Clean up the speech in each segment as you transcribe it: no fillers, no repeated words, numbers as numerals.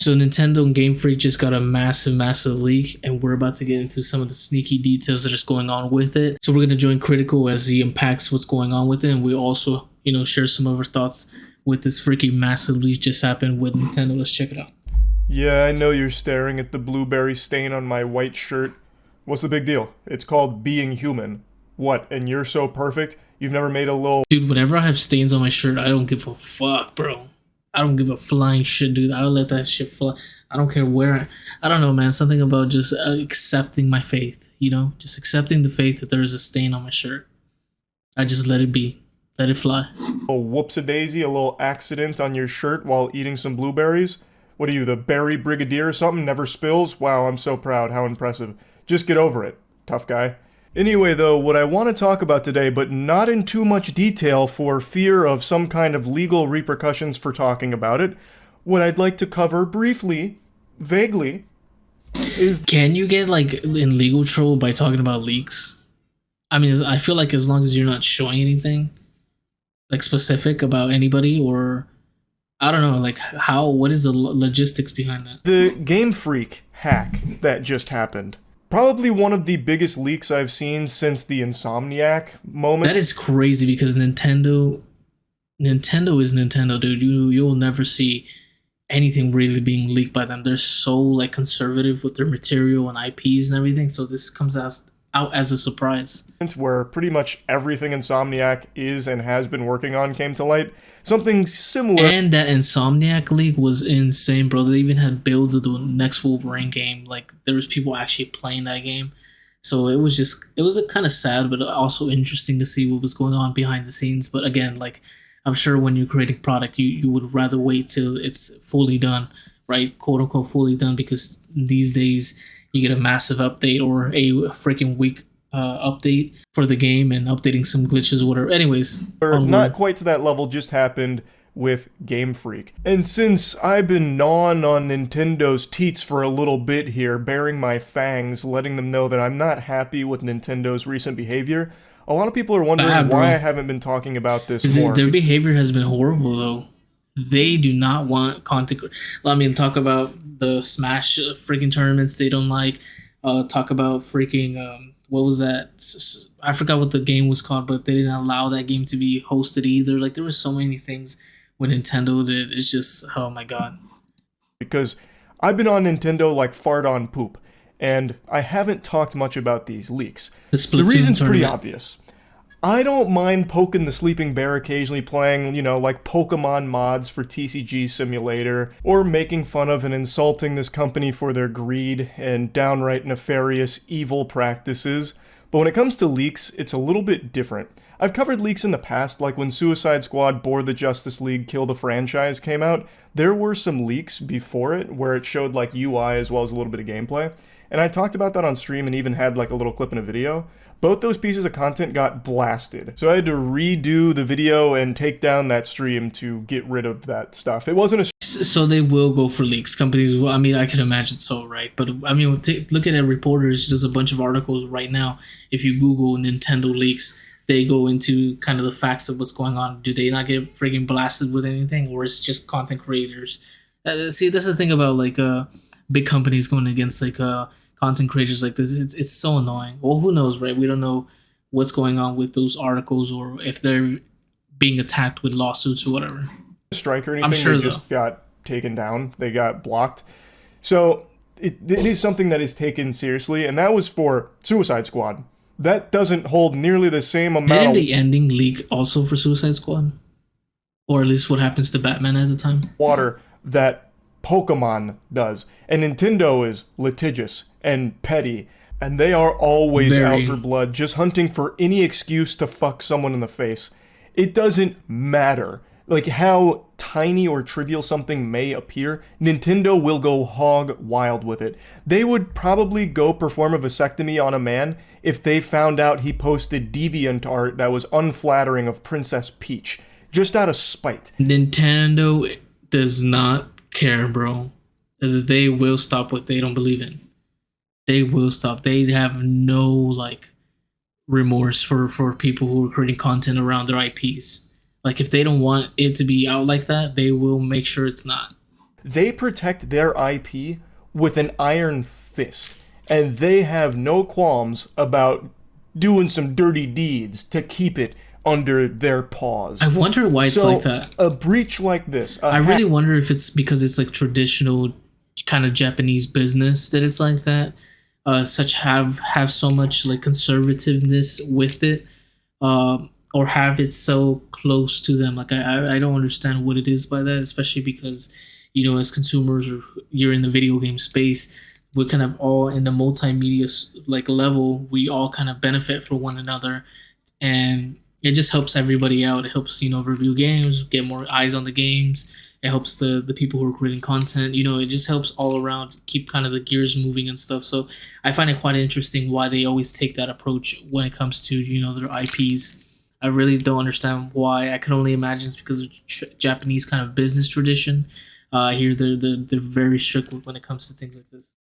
So Nintendo and Game Freak just got a massive leak, and we're about to get into some of the sneaky details that is going on with it. So we're gonna join Critical as he unpacks what's going on with it, and we also, share some of our thoughts with this freaking massive leak just happened with Nintendo. Let's check it out. Yeah, I know you're staring at the blueberry stain on my white shirt. What's the big deal? It's called being human. What, and you're so perfect? You've never made a little... Dude, whenever I have stains on my shirt, I don't give a fuck, bro. I don't give a flying shit, dude. I'll let that shit fly. I don't care where. I don't know, man. Something about just accepting my faith, Just accepting the faith that there is a stain on my shirt. I just let it be. Let it fly. Oh, whoops-a-daisy, a little accident on your shirt while eating some blueberries? What are you, the berry brigadier or something? Never spills? Wow, I'm so proud. How impressive. Just get over it, tough guy. Anyway, though, what I want to talk about today, but not in too much detail for fear of some kind of legal repercussions for talking about it, what I'd like to cover briefly, vaguely, is... Can you get, in legal trouble by talking about leaks? I mean, I feel like as long as you're not showing anything, specific about anybody, or... I don't know, what is the logistics behind that? The Game Freak hack that just happened. Probably one of the biggest leaks I've seen since the Insomniac moment. That is crazy because Nintendo is Nintendo, dude. You'll never see anything really being leaked by them. They're so conservative with their material and IPs and everything. So this comes out as a surprise. Where pretty much everything Insomniac is and has been working on came to light. Something similar. And that Insomniac leak was insane, bro. They even had builds of the next Wolverine game. There was people actually playing that game. So it was kind of sad, but also interesting to see what was going on behind the scenes. But again, I'm sure when you're creating product, you would rather wait till it's fully done, right? Quote unquote fully done, because these days you get a massive update or a freaking week update for the game and updating some glitches, whatever. Anyways, not quite to that level just happened with Game Freak. And since I've been gnawing on Nintendo's teats for a little bit here, baring my fangs, letting them know that I'm not happy with Nintendo's recent behavior, a lot of people are wondering why I haven't been talking about this more. Their behavior has been horrible, though. They do not want content. Talk about the Smash freaking tournaments they don't like. Talk about freaking what was that? I forgot what the game was called, but they didn't allow that game to be hosted either. There were so many things when Nintendo did. It's just, oh my god. Because I've been on Nintendo like fart on poop, and I haven't talked much about these leaks. The reason's pretty obvious. I don't mind poking the sleeping bear occasionally playing, Pokémon mods for TCG Simulator, or making fun of and insulting this company for their greed and downright nefarious evil practices. But when it comes to leaks, it's a little bit different. I've covered leaks in the past, like when Suicide Squad Bore the Justice League Kill the Franchise came out. There were some leaks before it where it showed UI as well as a little bit of gameplay. And I talked about that on stream and even had a little clip in a video. Both those pieces of content got blasted. So I had to redo the video and take down that stream to get rid of that stuff. It wasn't a... So they will go for leaks. Companies will, I can imagine so, right? But look at it, reporters, there's a bunch of articles right now. If you Google Nintendo leaks, they go into kind of the facts of what's going on. Do they not get friggin' blasted with anything? Or it's just content creators? See, that's the thing about big companies going against content creators like this. It's so annoying. Well, who knows, right? We don't know what's going on with those articles or if they're being attacked with lawsuits or whatever. Strike or anything, I'm sure they just got taken down. They got blocked. So it is something that is taken seriously, and that was for Suicide Squad. That doesn't hold nearly the same amount. Didn't the ending leak also for Suicide Squad? Or at least what happens to Batman at the time? Water that Pokémon does. And Nintendo is litigious and petty, and they are always out for blood, just hunting for any excuse to fuck someone in the face. It doesn't matter. How tiny or trivial something may appear, Nintendo will go hog wild with it. They would probably go perform a vasectomy on a man if they found out he posted deviant art that was unflattering of Princess Peach, just out of spite. Nintendo does not care, bro. They will stop what they don't believe in. They will stop. They have no remorse for people who are creating content around their IPs. If they don't want it to be out like that, they will make sure it's not. They protect their IP with an iron fist, and they have no qualms about doing some dirty deeds to keep it under their paws. I wonder why it's like that. A breach like this. I really wonder if it's because it's like traditional kind of Japanese business that it's like that. Such have so much like conservativeness with it, or have it so close to them. Like I don't understand what it is by that, especially because, you know, as consumers, or you're in the video game space, we're kind of all in the multimedia like level. We all kind of benefit from one another, and it just helps everybody out. It helps, you know, review games, get more eyes on the games. It helps the people who are creating content. You know, it just helps all around keep kind of the gears moving and stuff. So I find it quite interesting why they always take that approach when it comes to, you know, their IPs. I really don't understand why. I can only imagine it's because of Japanese kind of business tradition. Here they're very strict when it comes to things like this.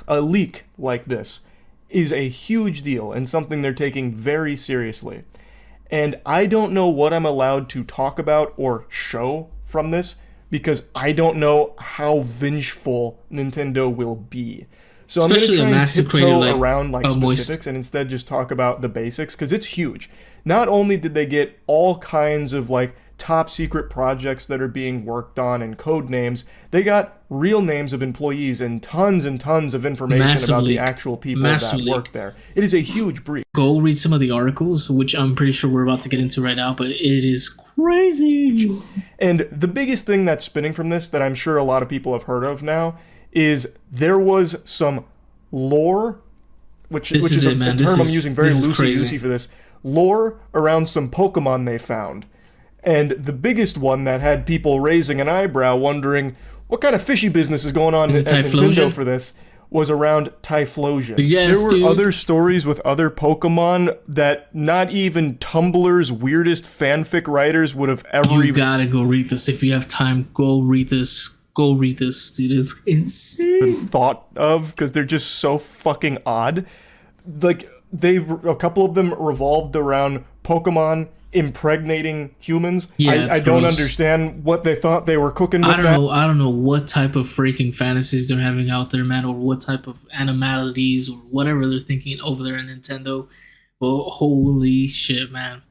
A leak like this is a huge deal and something they're taking very seriously. And I don't know what I'm allowed to talk about or show from this, because I don't know how vengeful Nintendo will be. So especially I'm going to try and tiptoe like, around like specifics and instead just talk about the basics, because it's huge. Not only did they get all kinds of like top secret projects that are being worked on and code names, they got real names of employees and tons of information about the actual people that work there. It is a huge breach. Go read some of the articles, which I'm pretty sure we're about to get into right now, but it is crazy. And the biggest thing that's spinning from this that I'm sure a lot of people have heard of now is there was some lore, which is a term I'm using very loosey-goosey for this, lore around some Pokemon they found. And the biggest one that had people raising an eyebrow wondering what kind of fishy business is going on at Nintendo for this was around Typhlosion. Yes, there were other stories with other Pokemon that not even Tumblr's weirdest fanfic writers would have ever... You gotta go read this. If you have time, go read this. Go read this, dude. It's insane. Thought of, because they're just so fucking odd. Like, a couple of them revolved around Pokemon impregnating humans. Yeah, I don't understand what they thought they were cooking with. I don't know what type of freaking fantasies they're having out there, man, or what type of animalities or whatever they're thinking over there in Nintendo. But holy shit, man.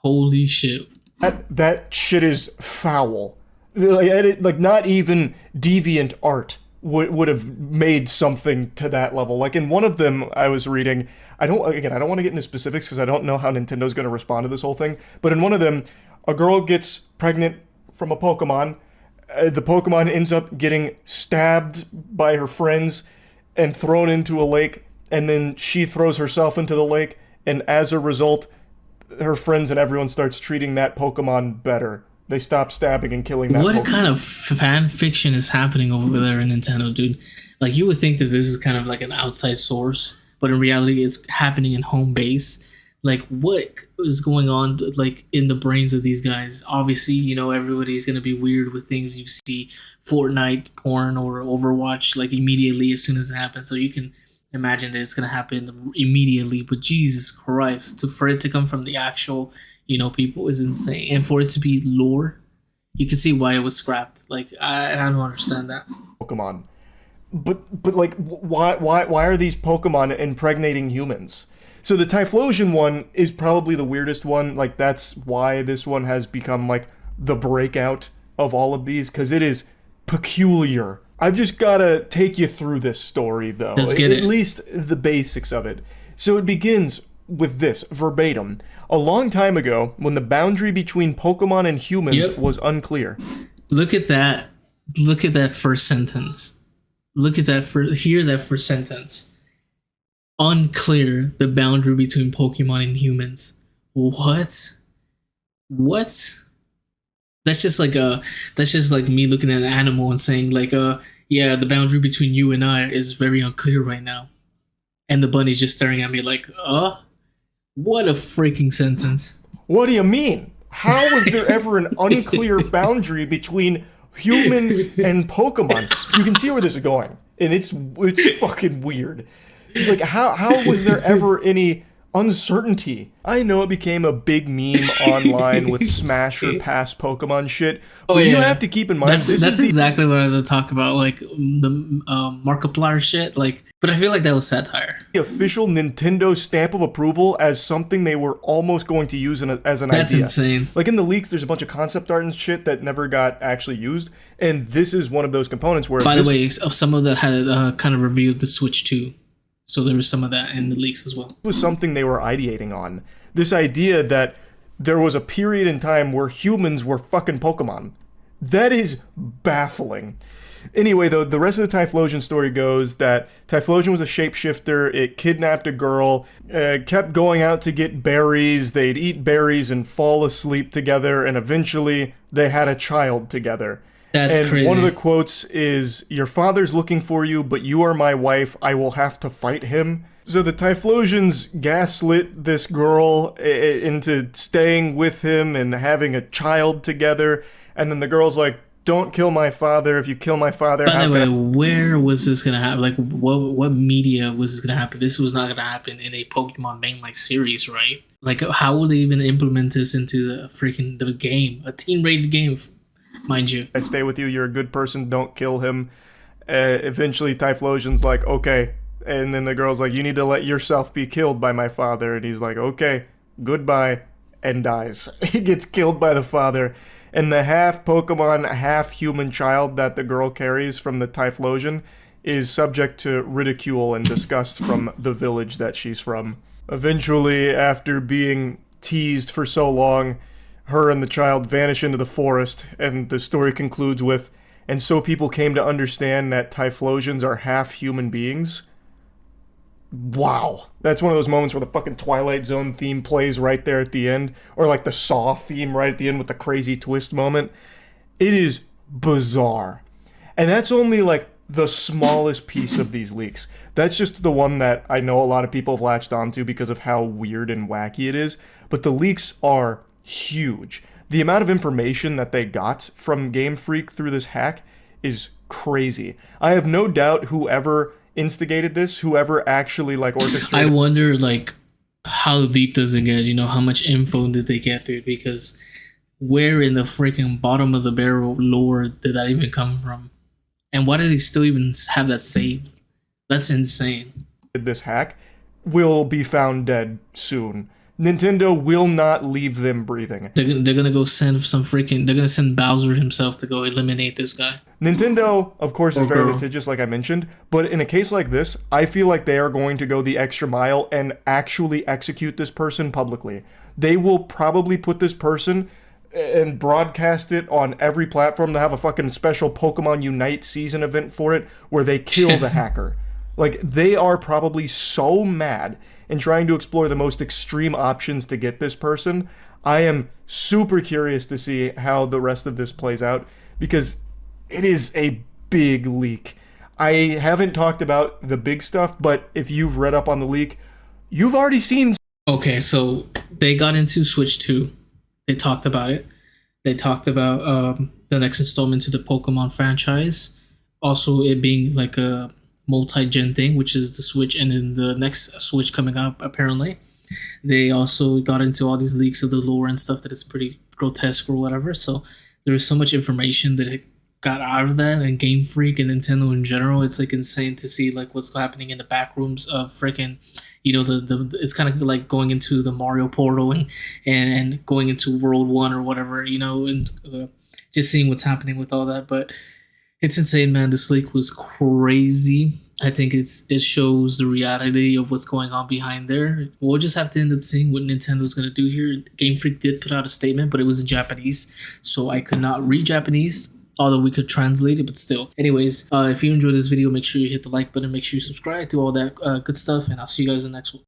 Holy shit. That shit is foul. Like not even deviant art would have made something to that level. Like in one of them I was reading, I don't want to get into specifics because I don't know how Nintendo's going to respond to this whole thing, but in one of them, a girl gets pregnant from a Pokemon. The Pokemon ends up getting stabbed by her friends and thrown into a lake, and then she throws herself into the lake, and as a result, her friends and everyone starts treating that Pokemon better. They stop stabbing and killing that Pokemon. What kind of fan fiction is happening over there in Nintendo, dude? Like, you would think that this is kind of like an outside source, but in reality, it's happening in home base. Like, what is going on, like, in the brains of these guys? Obviously, you know, everybody's going to be weird with things. You see Fortnite porn or Overwatch, like, immediately as soon as it happens. So you can imagine that it's going to happen immediately. But Jesus Christ, for it to come from the actual, you know, people is insane. And for it to be lore, you can see why it was scrapped. Like, I don't understand that. Pokemon. But like, why are these Pokemon impregnating humans? So the Typhlosion one is probably the weirdest one. Like, that's why this one has become like the breakout of all of these, because it is peculiar. I've just gotta take you through this story though. Let's get it. At least the basics of it. So it begins with this, verbatim. A long time ago, when the boundary between Pokemon and humans was unclear. Look at that. Look at that first sentence. Look at that hear that first sentence. Unclear the boundary between Pokemon and humans. What? That's just like me looking at an animal and saying like yeah, the boundary between you and I is very unclear right now. And the bunny's just staring at me like, what a freaking sentence. What do you mean? How was there ever an unclear boundary between human and Pokemon? You can see where this is going, and it's fucking weird. Like, how was there ever any uncertainty. I know it became a big meme online with smash or pass Pokemon shit, but you have to keep in mind that's exactly what I was gonna talk about, like the Markiplier shit. Like, but I feel like that was satire. The official Nintendo stamp of approval as something they were almost going to use as an idea. That's insane. Like in the leaks, there's a bunch of concept art and shit that never got actually used, and this is one of those components where. By the way, some of that had kind of reviewed the Switch 2. So there was some of that in the leaks as well. It was something they were ideating on. This idea that there was a period in time where humans were fucking Pokemon. That is baffling. Anyway, though, the rest of the Typhlosion story goes that Typhlosion was a shapeshifter. It kidnapped a girl, kept going out to get berries. They'd eat berries and fall asleep together, and eventually they had a child together. That's crazy. One of the quotes is, "Your father's looking for you, but you are my wife. I will have to fight him." So the Typhlosians gaslit this girl into staying with him and having a child together. And then the girl's like, "Don't kill my father. If you kill my father..." By the way, where was this going to happen? Like, what media was this going to happen? This was not going to happen in a Pokemon main series, right? Like, how would they even implement this into the game? A team-rated game, mind you. "I stay with you. You're a good person. Don't kill him." Eventually, Typhlosian's like, "Okay." And then the girl's like, "You need to let yourself be killed by my father." And he's like, "Okay, goodbye," and dies. He gets killed by the father. And the half Pokemon, half human child that the girl carries from the Typhlosian is subject to ridicule and disgust from the village that she's from. Eventually, after being teased for so long, her and the child vanish into the forest, and the story concludes with, "And so people came to understand that Typhlosians are half human beings." Wow. That's one of those moments where the fucking Twilight Zone theme plays right there at the end, or like the Saw theme right at the end with the crazy twist moment. It is bizarre. And that's only like the smallest piece of these leaks. That's just the one that I know a lot of people have latched onto because of how weird and wacky it is, but the leaks are huge. The amount of information that they got from Game Freak through this hack is crazy. I have no doubt whoever instigated this, whoever actually like orchestrated. I wonder like how deep does it get? You know, how much info did they get, dude? Because where in the freaking bottom of the barrel lore did that even come from? And why do they still even have that saved? That's insane. This hack will be found dead soon. Nintendo will not leave them breathing. They're gonna go send some freaking. They're gonna send Bowser himself to go eliminate this guy. Nintendo, of course, is very litigious, like I mentioned, but in a case like this, I feel like they are going to go the extra mile and actually execute this person publicly. They will probably put this person and broadcast it on every platform. They have a fucking special Pokemon Unite season event for it where they kill the hacker. Like, they are probably so mad and trying to explore the most extreme options to get this person. I am super curious to see how the rest of this plays out because it is a big leak. I haven't talked about the big stuff, but if you've read up on the leak, you've already seen. Okay, so they got into Switch 2. They talked about it. They talked about the next installment to the Pokemon franchise. Also, it being like a multi-gen thing, which is the Switch and then the next Switch coming up, apparently. They also got into all these leaks of the lore and stuff that is pretty grotesque or whatever. So there is so much information that it got out of that, and Game Freak and Nintendo in general, it's like insane to see like what's happening in the back rooms of freaking, you know, the it's kind of like going into the Mario portal and going into World 1 or whatever, you know, and just seeing what's happening with all that. But it's insane, man. This leak was crazy. I think it shows the reality of what's going on behind there. We'll just have to end up seeing what Nintendo's going to do here. Game Freak did put out a statement, but it was in Japanese, so I could not read Japanese, although we could translate it, but still. Anyways, if you enjoyed this video, make sure you hit the like button, make sure you subscribe, do all that good stuff, and I'll see you guys in the next one.